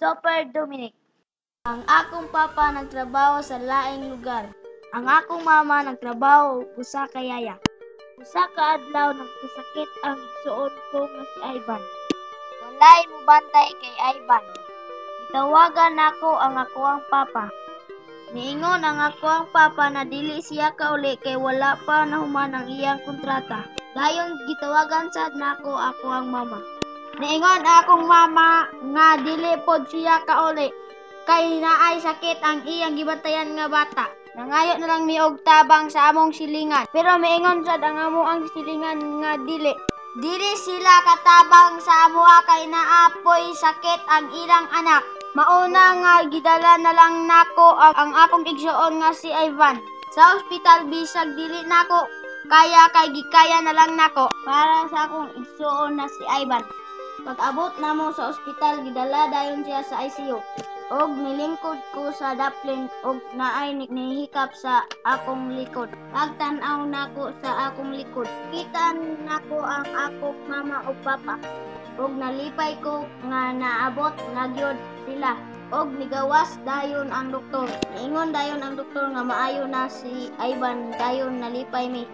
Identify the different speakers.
Speaker 1: Super Dominic. Ang akong papa nagtrabaho sa laing lugar. Ang akong mama nagtrabaho usa ka yaya. Usa ka adlaw nagkasakit ang igsuon ko nga si Ivan. Walay mobantay kay Ivan. Itawagan nako ang akoang papa. Niingon ang akoang papa na dili siya kauli kay wala pa nahuman ang iyang kontrata. Dayon gitawagan sad nako ako ang mama. Niingon akong mama nga dili pod siya kauli kay naay sakit ang iyang gibantayan nga bata. Nangayo na lang mi og tabang sa among silingan. Pero miingon sad ang amo ang silingan nga dili. Dili sila katabang sa amoa kay naapoy sakit ang ilang anak. Mauna nga gidala na lang nako ang akong igsuon nga si Ivan. Sa ospital bisag dili nako kaya kay gikaya na lang nako para sa akong igsuon na si Ivan. Pag-abot namo sa ospital gidala dayon siya sa ICU. Og nilingkod ko sa daplin og naay nihikap sa akong likod. Pagtan-aw nako sa akong likod, kita nako ang akong mama ug papa. Og nalipay ko nga naabot na gyud sila. Og nigawas dayon ang doktor. Niingon dayon ang doktor nga maayo na si Ivan dayon nalipay mi.